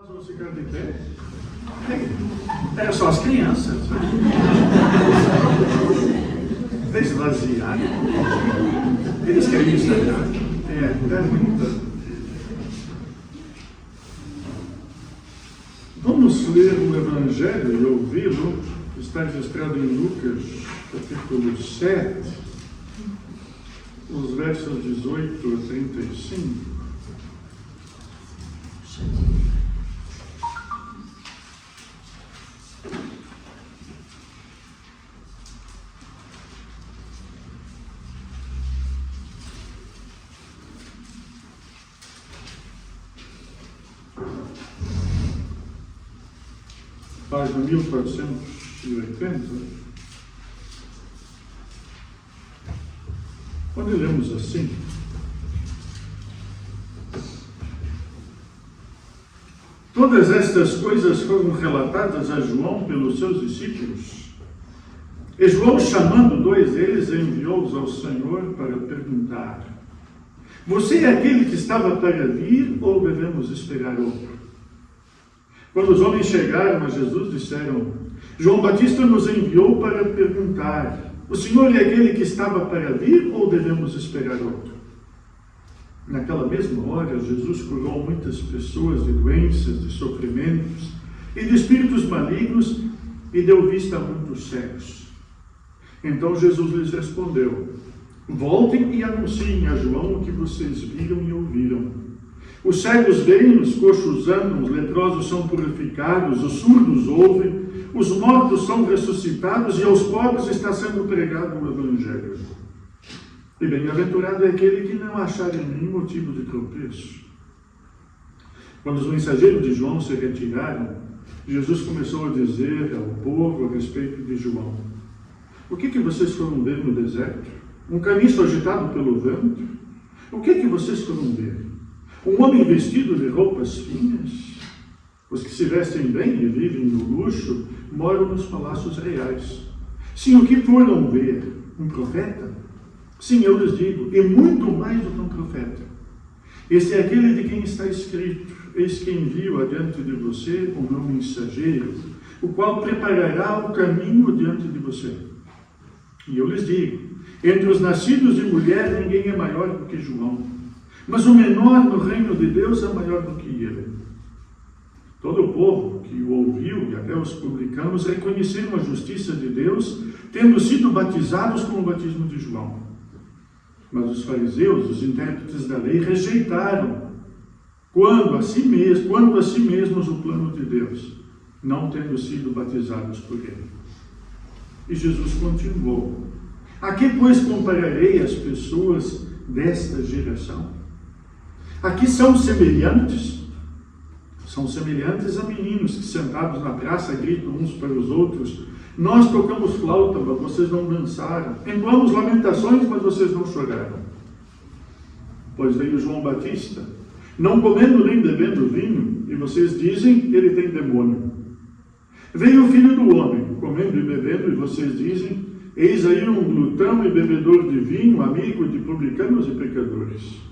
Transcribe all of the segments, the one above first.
Vamos ficar de pé. Era só as crianças. Esvaziar. Eles querem esvaziar. É muito. Vamos ler o Evangelho e ouvi-lo. Está registrado em Lucas, capítulo 7, os versos 18 a 35. Página 1480, quando lemos assim: todas estas coisas foram relatadas a João pelos seus discípulos. E João, chamando dois deles, enviou-os ao Senhor para perguntar: você é aquele que estava para vir ou devemos esperar outro? Quando os homens chegaram a Jesus, disseram: João Batista nos enviou para perguntar: o Senhor é aquele que estava para vir ou devemos esperar outro? Naquela mesma hora, Jesus curou muitas pessoas de doenças, de sofrimentos e de espíritos malignos e deu vista a muitos cegos. Então Jesus lhes respondeu: voltem e anunciem a João o que vocês viram e ouviram. Os cegos veem, os coxos andam, os leprosos são purificados, os surdos ouvem, os mortos são ressuscitados e aos pobres está sendo pregado o Evangelho. E bem-aventurado é aquele que não achar em mim motivo de tropeço. Quando os mensageiros de João se retiraram, Jesus começou a dizer ao povo a respeito de João: o que vocês foram ver no deserto? Um caniço agitado pelo vento? O que vocês foram ver? Um homem vestido de roupas finas? Os que se vestem bem e vivem no luxo moram nos palácios reais. Sim, o que foram ver? Um profeta? Sim, eu lhes digo, e muito mais do que um profeta. Esse é aquele de quem está escrito: eis que envio adiante de você o meu mensageiro, o qual preparará o caminho diante de você. E eu lhes digo, entre os nascidos de mulher ninguém é maior do que João, mas o menor no reino de Deus é maior do que ele. Todo o povo que o ouviu, e até os publicanos, reconheceram a justiça de Deus, tendo sido batizados com o batismo de João. Mas os fariseus, os intérpretes da lei, rejeitaram, quanto a si mesmos, o plano de Deus, não tendo sido batizados por ele. E Jesus continuou: a que, pois, compararei as pessoas desta geração? Aqui são semelhantes a meninos que, sentados na praça, gritam uns para os outros: nós tocamos flauta, mas vocês não dançaram. Entoamos lamentações, mas vocês não choraram. Pois veio João Batista, não comendo nem bebendo vinho, e vocês dizem: ele tem demônio. Veio o Filho do Homem, comendo e bebendo, e vocês dizem: eis aí um glutão e bebedor de vinho, amigo de publicanos e pecadores.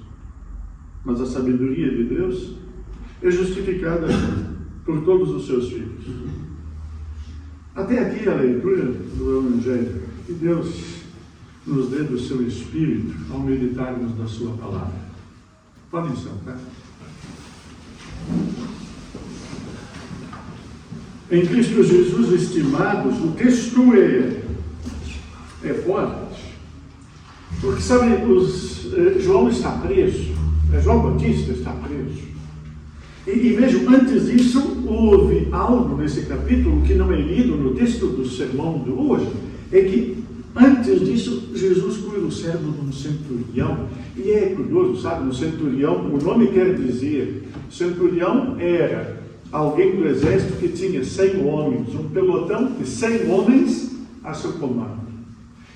Mas a sabedoria de Deus é justificada por todos os seus filhos. Até aqui a leitura do Evangelho. Que Deus nos dê do seu Espírito ao meditarmos da sua palavra. Podem sentar. Em Cristo Jesus, estimados, o texto é forte. Porque, sabe, João está preso. João Batista está preso. E vejam, antes disso, houve algo nesse capítulo que não é lido no texto do sermão de hoje. É que, antes disso, Jesus cura o servo de um centurião. E é curioso, sabe, no centurião, o nome quer dizer, centurião era alguém do exército que tinha 100 homens, um pelotão de 100 homens a seu comando.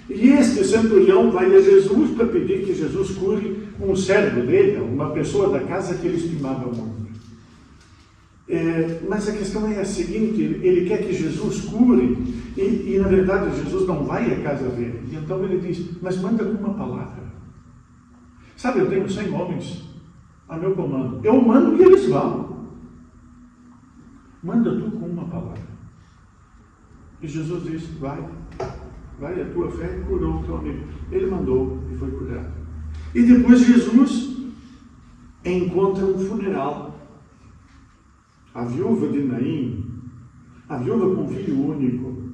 E este centurião vai a Jesus para pedir que Jesus cure um servo dele, uma pessoa da casa que ele estimava muito. Mas a questão é a seguinte: ele quer que Jesus cure, e na verdade Jesus não vai à casa dele. E então ele diz: mas manda com uma palavra. Sabe, eu tenho 100 homens a meu comando. Eu mando que eles vão. Manda tu com uma palavra. E Jesus disse, vai, a tua fé curou o teu amigo. Ele mandou e foi curado. E depois Jesus encontra um funeral. A viúva de Naim, a viúva com filho único,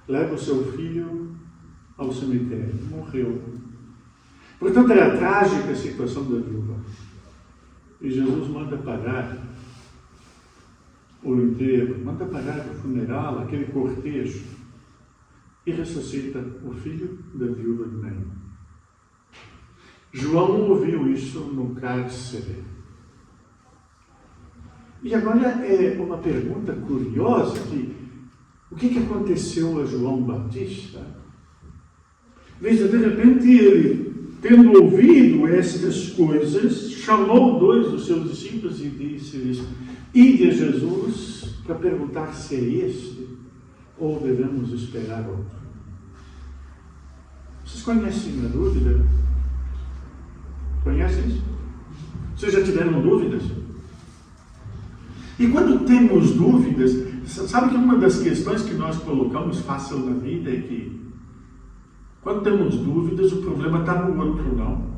leva o seu filho ao cemitério. Morreu. Portanto, era trágica a situação da viúva. E Jesus manda parar o enterro, manda parar o funeral, aquele cortejo, e ressuscita o filho da viúva de Naim. João ouviu isso no cárcere. E agora é uma pergunta curiosa, o que aconteceu a João Batista? Veja, de repente ele, tendo ouvido estas coisas, chamou 2 dos seus discípulos e disse-lhes, ide a Jesus para perguntar se é este ou devemos esperar outro. Vocês conhecem a dúvida? Conhecem isso? Vocês já tiveram dúvidas? E quando temos dúvidas, sabe que uma das questões que nós colocamos fácil na vida é que quando temos dúvidas, o problema está no outro, não?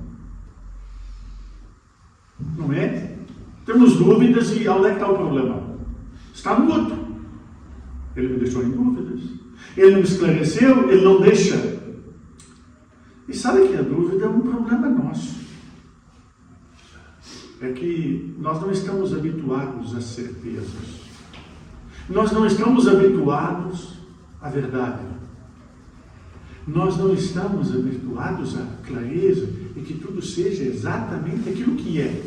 Não é? Temos dúvidas e onde é que está o problema? Está no outro. Ele me deixou em dúvidas. Ele não me esclareceu, ele não deixa. E sabe que a dúvida é um problema nosso. É que nós não estamos habituados às certezas. Nós não estamos habituados à verdade. Nós não estamos habituados à clareza e que tudo seja exatamente aquilo que é.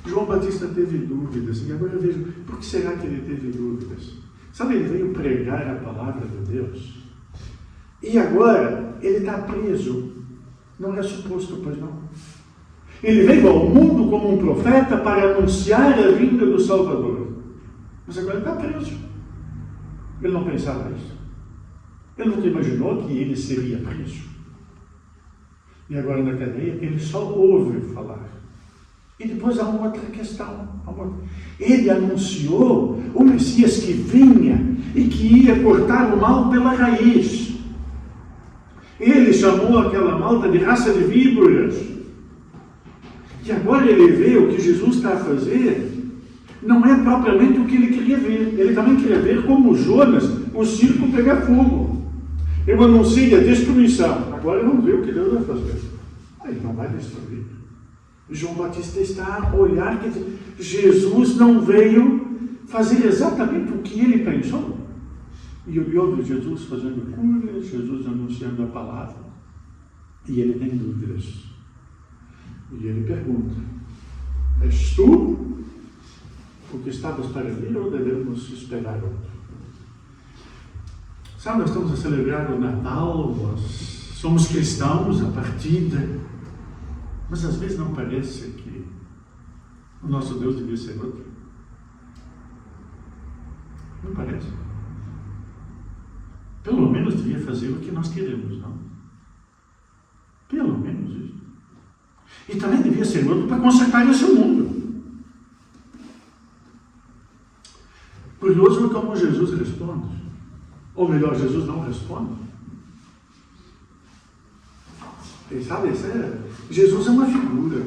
João Batista teve dúvidas, e agora eu vejo, por que será que ele teve dúvidas? Sabe, ele veio pregar a palavra de Deus, e agora ele está preso. Não é suposto, pois não. Ele veio ao mundo como um profeta para anunciar a vinda do Salvador, mas agora ele está preso. Ele não pensava isso. Ele nunca imaginou que ele seria preso. E agora na cadeia ele só ouve falar. E depois há uma outra questão. Ele anunciou o Messias que vinha e que ia cortar o mal pela raiz. Ele chamou aquela malta de raça de víboras. E agora ele vê o que Jesus está a fazer. Não é propriamente o que ele queria ver. Ele também queria ver como Jonas, o circo pegar fogo. Eu anunciei a destruição. Agora vamos ver o que Deus vai fazer. Ele não vai destruir. João Batista está a olhar que Jesus não veio fazer exatamente o que ele pensou. E ele ouve Jesus fazendo curas, Jesus anunciando a palavra. E ele tem dúvidas. E ele pergunta, és tu o que estavas para vir ou devemos esperar outro? Sabe, nós estamos a celebrar o Natal, nós somos cristãos, a partida, mas às vezes não parece que o nosso Deus devia ser outro. Não parece. Pelo menos devia fazer o que nós queremos, não? Pelo menos isso. E também devia ser outro para consertar esse mundo. Curioso como Jesus responde. Ou melhor, Jesus não responde. E sabe, Jesus é uma figura.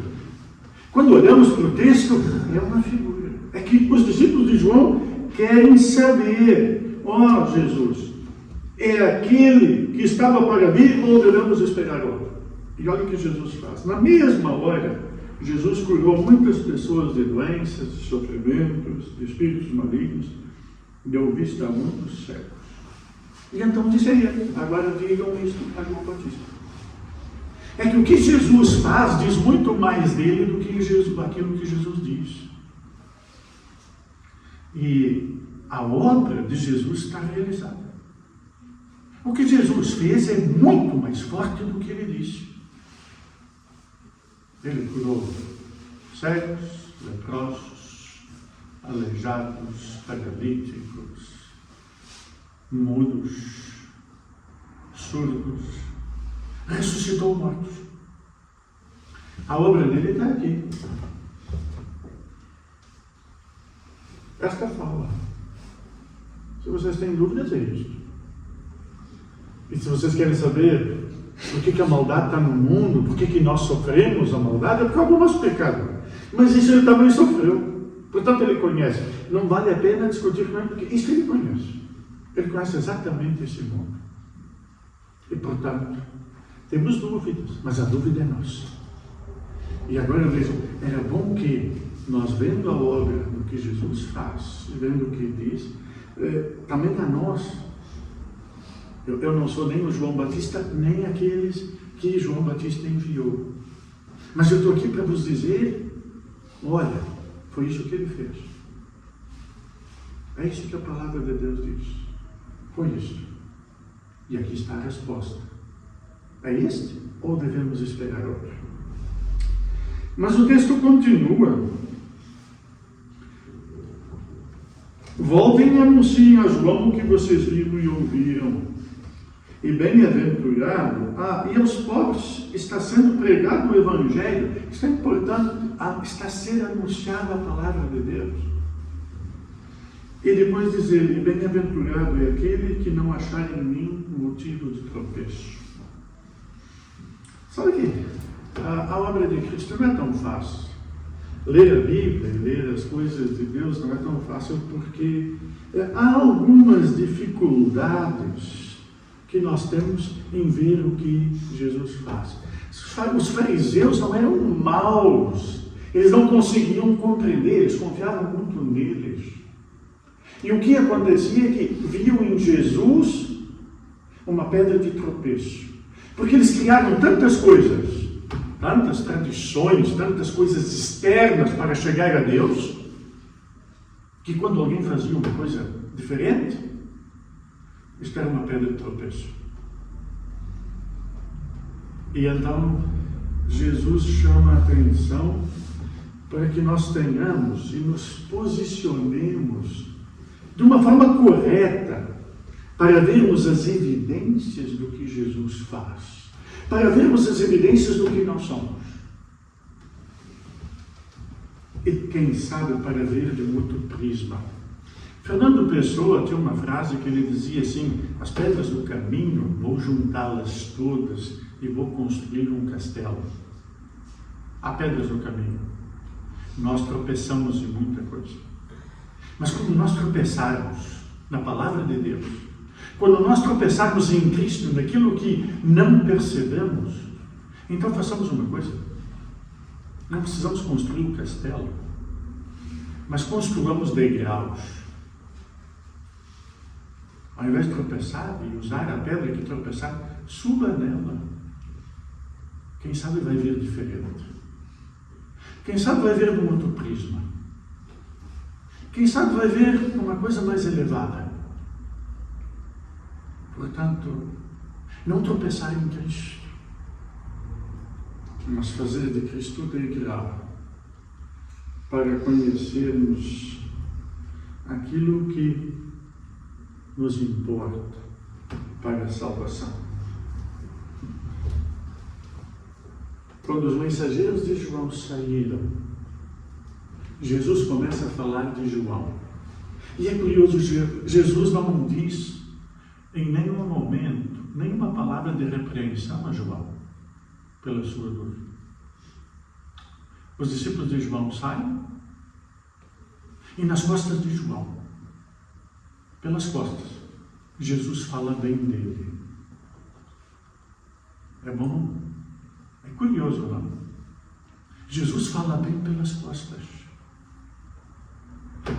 Quando olhamos para o texto, é uma figura. É que os discípulos de João querem saber, Jesus, é aquele que estava para vir ou devemos esperar outro? E olha o que Jesus faz. Na mesma hora, Jesus curou muitas pessoas de doenças, de sofrimentos, de espíritos malignos, deu vista a muitos cegos. E então disse a ele, agora digam isso a João Batista. É que o que Jesus faz diz muito mais dele do que aquilo que Jesus diz. E a obra de Jesus está realizada. O que Jesus fez é muito mais forte do que ele disse. Ele curou cegos, leprosos, aleijados, paralíticos, mudos, surdos, ressuscitou mortos. A obra dele está aqui. esta fala. Se vocês têm dúvidas, é isso. E se vocês querem saber por que a maldade está no mundo, por que nós sofremos a maldade, é por causa do nosso pecado. Mas isso ele também sofreu. Portanto, ele conhece. Não vale a pena discutir com ele, porque isso ele conhece. Ele conhece exatamente esse mundo. E, portanto, temos dúvidas, mas a dúvida é nossa. E agora eu vejo, era bom que nós, vendo a obra do que Jesus faz, e vendo o que diz, também a nós, eu não sou nem o João Batista, nem aqueles que João Batista enviou. Mas eu estou aqui para vos dizer, olha, foi isso que ele fez. É isso que a palavra de Deus diz. Foi isso. E aqui está a resposta. É este ou devemos esperar outro? Mas o texto continua. Voltem e anunciem a João o que vocês viram e ouviram. E bem-aventurado, e aos pobres está sendo pregado o Evangelho, está importante, está sendo anunciada a palavra de Deus. E depois dizer, e bem-aventurado é aquele que não achar em mim motivo de tropeço. Sabe que a obra de Cristo não é tão fácil. Ler a Bíblia e ler as coisas de Deus não é tão fácil porque há algumas dificuldades que nós temos em ver o que Jesus faz. Os fariseus não eram maus, eles não conseguiam compreender, eles confiavam muito neles. E o que acontecia é que viam em Jesus uma pedra de tropeço. Porque eles criaram tantas coisas, tantas tradições, tantas coisas externas para chegar a Deus, que quando alguém fazia uma coisa diferente, isto era uma pedra de tropeço. E então, Jesus chama a atenção para que nós tenhamos e nos posicionemos de uma forma correta para vermos as evidências do que Jesus faz, para vermos as evidências do que nós somos. E quem sabe para ver de um outro prisma. Fernando Pessoa tinha uma frase que ele dizia assim: as pedras do caminho, vou juntá-las todas e vou construir um castelo. Há pedras no caminho. Nós tropeçamos em muita coisa. Mas quando nós tropeçarmos na palavra de Deus, quando nós tropeçarmos em Cristo, naquilo que não percebemos, então façamos uma coisa. Não precisamos construir um castelo, mas construamos degraus. Ao invés de tropeçar e usar a pedra que tropeçar, suba nela. Quem sabe vai ver diferente. Quem sabe vai ver num outro prisma. Quem sabe vai ver uma coisa mais elevada. Portanto, não tropeçar em Cristo, mas fazer de Cristo degrau para conhecermos aquilo que nos importa para a salvação. Quando os mensageiros de João saíram, Jesus começa a falar de João. E é curioso, Jesus não diz em nenhum momento, nenhuma palavra de repreensão a João pela sua dúvida. Os discípulos de João saem e nas costas de João, pelas costas, Jesus fala bem dele. É bom? É curioso, não? Jesus fala bem pelas costas.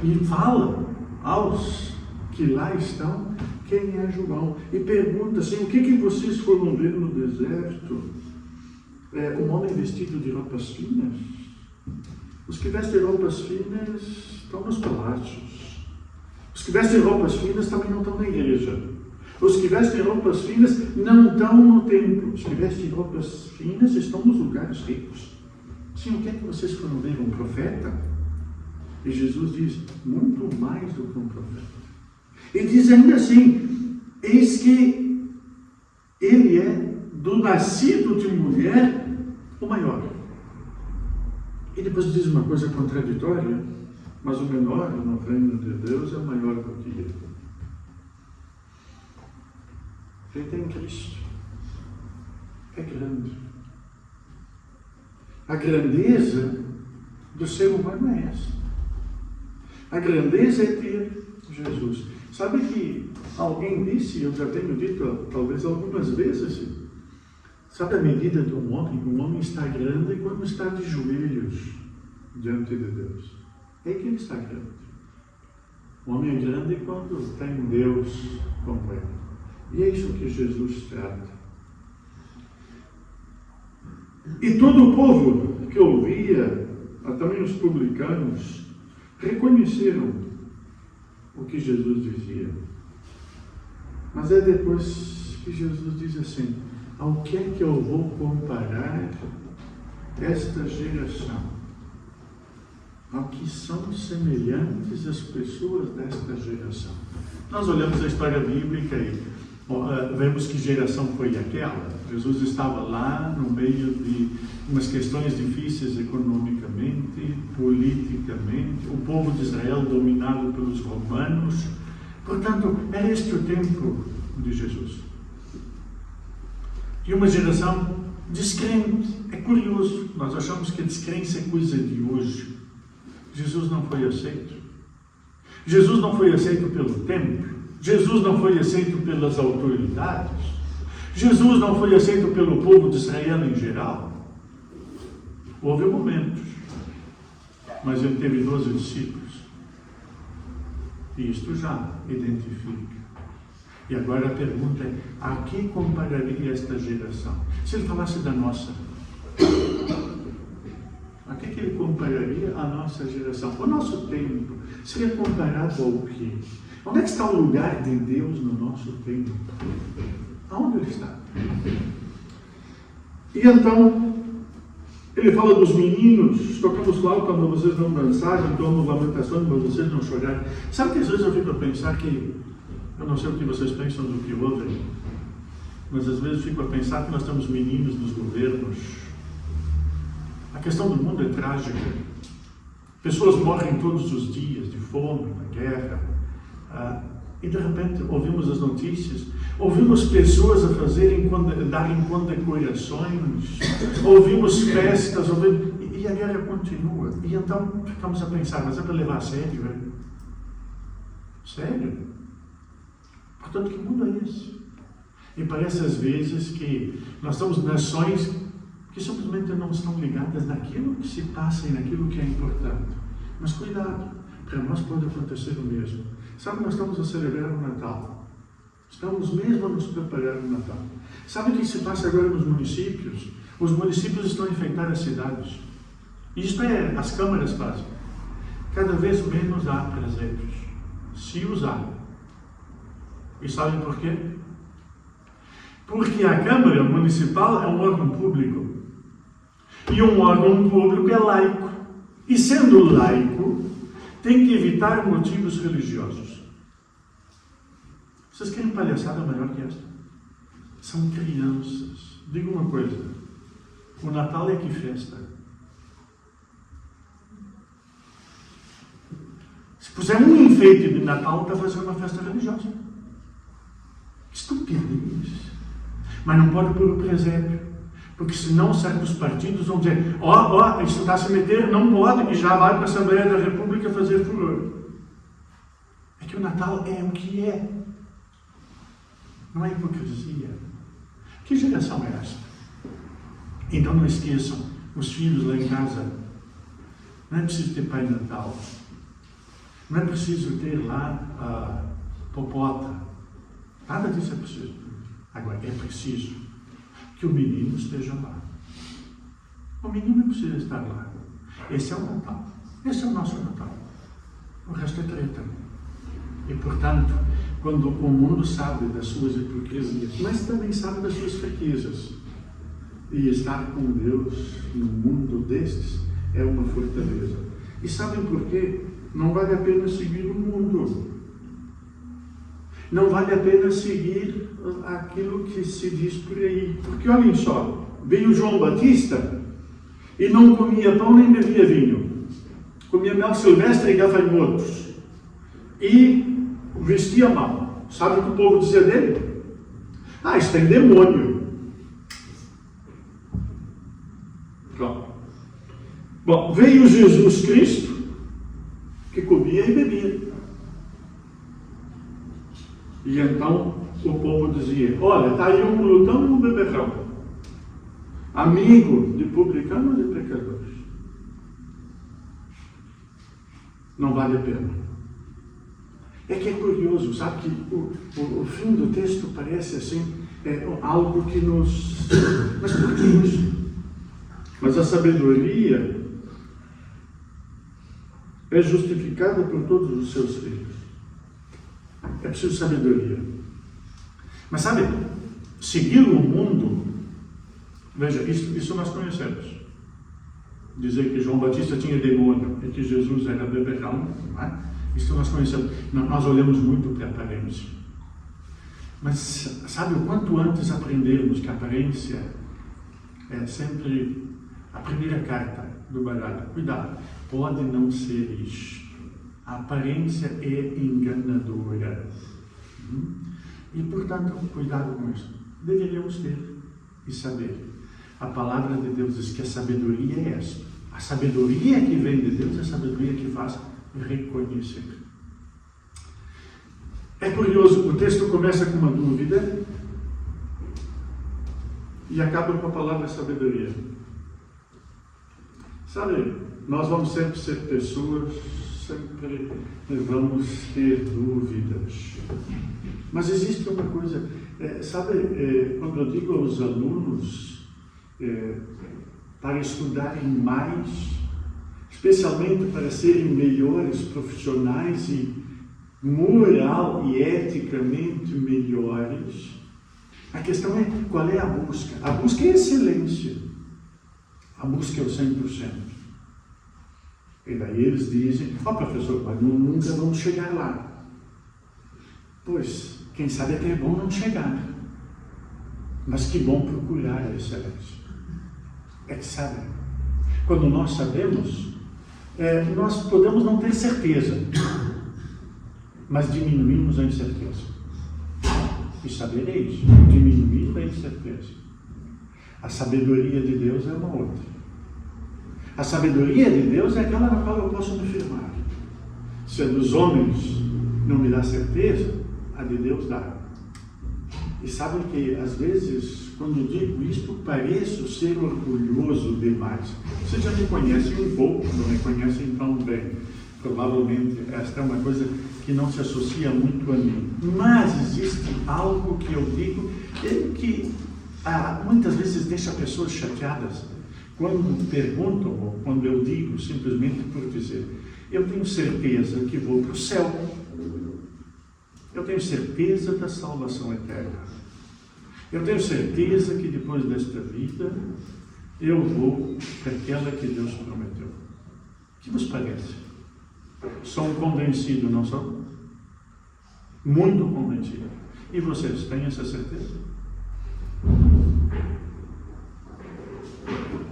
E fala aos que lá estão quem é João. E pergunta assim: o que vocês foram ver no deserto? Um homem vestido de roupas finas? Os que vestem roupas finas estão nos palácios. Os que vestem roupas finas também não estão na igreja. Os que vestem roupas finas não estão no templo. Os que vestem roupas finas estão nos lugares ricos. Sim, o que vocês foram ver? Um profeta? E Jesus diz: muito mais do que um profeta. E diz ainda assim: eis que ele é do nascido de mulher o maior. E depois diz uma coisa contraditória: mas o menor no reino de Deus é maior do que ele. Quem tem Cristo é grande. A grandeza do ser humano é essa. A grandeza é ter Jesus. Sabe que alguém disse, eu já tenho dito talvez algumas vezes, sabe a medida de um homem? Um homem está grande quando está de joelhos diante de Deus. É que ele está grande. O homem é grande quando tem Deus como ele. E é isso que Jesus trata. E todo o povo que ouvia, também os publicanos, reconheceram o que Jesus dizia. Mas é depois que Jesus diz assim: ao que é que eu vou comparar esta geração? Ao que são semelhantes as pessoas desta geração. Nós olhamos a história bíblica e vemos que geração foi aquela. Jesus estava lá no meio de umas questões difíceis economicamente, politicamente, o povo de Israel dominado pelos romanos. Portanto, era este o tempo de Jesus. E uma geração descrente. É curioso, nós achamos que a descrença é coisa de hoje. Jesus não foi aceito. Jesus não foi aceito pelo templo. Jesus não foi aceito pelas autoridades. Jesus não foi aceito pelo povo de Israel em geral. Houve momentos, mas ele teve 12 discípulos. E isto já identifica. E agora a pergunta é: a que compararia esta geração? Se ele falasse da nossa, a que ele compararia a nossa geração? O nosso tempo seria comparado ao quê? Onde é que está o lugar de Deus no nosso tempo? Aonde ele está? E então, ele fala dos meninos: tocamos flauta, mas vocês não dançaram, tomamos lamentações, mas vocês não choraram. Sabe que às vezes eu fico a pensar que, eu não sei o que vocês pensam do que ouvem, mas às vezes eu fico a pensar que nós temos meninos nos governos. A questão do mundo é trágica. Pessoas morrem todos os dias de fome, na guerra. E de repente ouvimos as notícias, ouvimos pessoas a darem condecorações, ouvimos festas, e a guerra continua. E então ficamos a pensar: mas é para levar a sério, é? Sério? Portanto, que mundo é esse? E parece às vezes que nós temos nações que simplesmente não estão ligadas naquilo que se passa e naquilo que é importante. Mas cuidado, para nós pode acontecer o mesmo. Sabe, nós estamos a celebrar o Natal. Estamos mesmo a nos preparar o Natal. Sabe o que se passa agora nos municípios? Os municípios estão a enfeitar as cidades. Isto é, as câmaras fazem. Cada vez menos há presentes. Se usar. E sabem por quê? Porque a Câmara Municipal é um órgão público. E um órgão público é laico. E sendo laico, tem que evitar motivos religiosos. Vocês querem palhaçada maior que esta? São crianças. Diga uma coisa: o Natal é que festa? Se puser um enfeite de Natal, está fazendo uma festa religiosa. Estupidez. Mas não pode pôr o presépio, porque senão certos partidos vão dizer: isso está a se meter, não pode, e já vai para a Assembleia da República fazer furor. É que o Natal é o que é. Não é hipocrisia. Que geração é essa? Então não esqueçam, os filhos lá em casa, não é preciso ter Pai Natal. Não é preciso ter lá a popota. Nada disso é preciso. Agora, é preciso que o menino esteja lá. O menino precisa estar lá. Esse é o Natal. Esse é o nosso Natal. O resto é treta. E, portanto, quando o mundo sabe das suas hipocrisias, mas também sabe das suas fraquezas, e estar com Deus no mundo destes é uma fortaleza. E sabem por quê? Não vale a pena seguir o mundo. Não vale a pena seguir aquilo que se diz por aí. Porque olhem só, veio João Batista e não comia pão nem bebia vinho. comia mel silvestre e gafanhotos, e vestia mal. Sabe o que o povo dizia dele? Ah, isso tem demônio. Pronto. Bom, veio Jesus Cristo, que comia e bebia. E então o povo dizia: olha, está aí um glutão e um beberrão, amigo de publicanos e pecadores. Não vale a pena. É que é curioso, sabe, que o fim do texto parece assim, algo que nos... Mas por que isso? Mas a sabedoria é justificada por todos os seus filhos. É preciso sabedoria. Mas sabe, seguir o mundo, veja, isso nós conhecemos. Dizer que João Batista tinha demônio e que Jesus era beberrão, não é? Isso nós conhecemos. Nós olhamos muito para a aparência. Mas sabe, o quanto antes aprendermos que a aparência é sempre a primeira carta do baralho. Cuidado, pode não ser isto. A aparência é enganadora. E, portanto, cuidado com isso. Deveríamos ter e saber. A palavra de Deus diz que a sabedoria é esta. A sabedoria que vem de Deus é a sabedoria que faz reconhecer. É curioso, o texto começa com uma dúvida e acaba com a palavra sabedoria. Sabe, nós vamos sempre ser pessoas, sempre vamos ter dúvidas. Mas existe uma coisa, sabe, quando eu digo aos alunos para estudarem mais, especialmente para serem melhores profissionais e moral e eticamente melhores, a questão é qual é a busca. A busca é excelência. A busca é o 100%. E daí eles dizem: professor, mas nunca vamos chegar lá. Pois, quem sabe até é bom não chegar. Mas que bom procurar a excelência. É que sabe, quando nós sabemos, nós podemos não ter certeza, mas diminuímos a incerteza. E sabereis, diminuir a incerteza. A sabedoria de Deus é uma outra. A sabedoria de Deus é aquela na qual eu posso me firmar. Se a dos homens não me dá certeza, a de Deus dá. E sabem que, às vezes, quando digo isto, pareço ser orgulhoso demais. Vocês já me conhecem um pouco, não me conhecem tão bem. Provavelmente esta é uma coisa que não se associa muito a mim. Mas existe algo que eu digo que muitas vezes deixa pessoas chateadas quando perguntam ou quando eu digo simplesmente por dizer: eu tenho certeza que vou para o céu. Eu tenho certeza da salvação eterna. Eu tenho certeza que depois desta vida eu vou para aquela que Deus prometeu. O que vos parece? Sou um convencido, não sou? Muito convencido. E vocês têm essa certeza?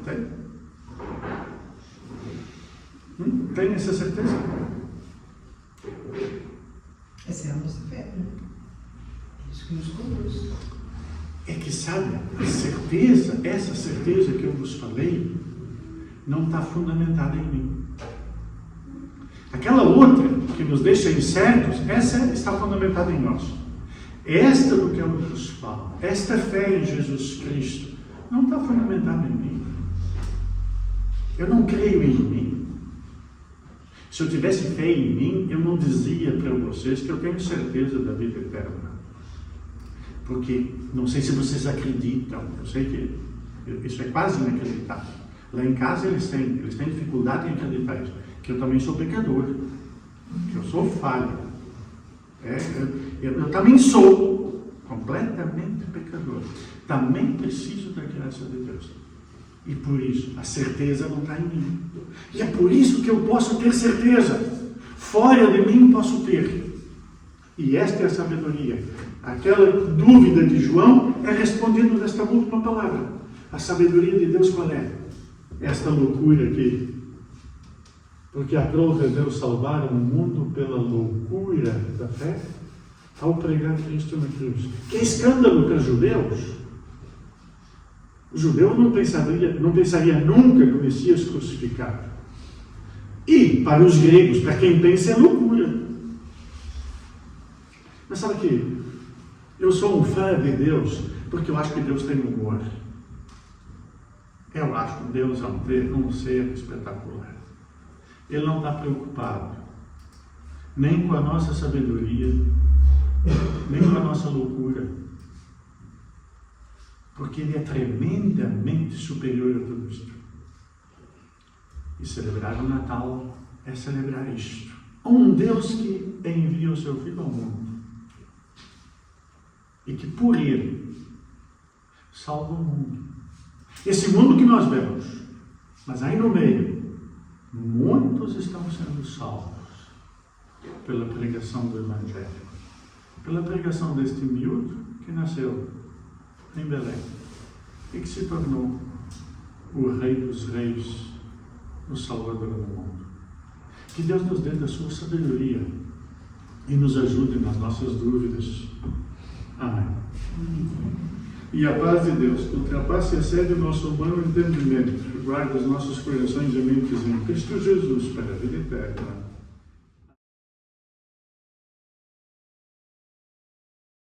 Tem? Tem essa certeza? Essa é a nossa fé, né? É isso que nos conduz. É que, sabe, a certeza, essa certeza que eu vos falei, não está fundamentada em mim. Aquela outra que nos deixa incertos, essa está fundamentada em nós. Esta do que eu vos falo, esta fé em Jesus Cristo, não está fundamentada em mim. Eu não creio em mim. Se eu tivesse fé em mim, eu não dizia para vocês que eu tenho certeza da vida eterna. Porque, não sei se vocês acreditam, eu sei que isso é quase inacreditável. Lá em casa eles têm dificuldade em acreditar isso, que eu também sou pecador, que eu sou falho. Eu também sou completamente pecador. Também preciso da graça de Deus. E por isso, a certeza não está em mim. E é por isso que eu posso ter certeza. Fora de mim posso ter. E esta é a sabedoria. Aquela dúvida de João é respondendo desta última palavra. A sabedoria de Deus qual é? Esta loucura aqui. Porque aprove Deus salvar o mundo pela loucura da fé ao pregar Cristo na cruz. Que escândalo para os judeus! O judeu não pensaria nunca no Messias crucificado. E para os gregos, para quem pensa, é loucura. Mas sabe que eu sou um fã de Deus porque eu acho que Deus tem humor. Eu acho que Deus é um ser espetacular. Ele não está preocupado nem com a nossa sabedoria, nem com a nossa loucura, porque Ele é tremendamente superior a tudo isto. E celebrar o Natal é celebrar isto. Um Deus que envia o seu Filho ao mundo e que por Ele salva o mundo. Esse mundo que nós vemos, mas aí no meio, muitos estão sendo salvos pela pregação do Evangelho, pela pregação deste miúdo que nasceu em Belém e que se tornou o Rei dos Reis, o Salvador do mundo. Que Deus nos dê da sua sabedoria e nos ajude nas nossas dúvidas. Amém. E a paz de Deus, que ultrapassa e excede o nosso humano entendimento, guarda os nossos corações e mentes em Cristo Jesus para a vida eterna.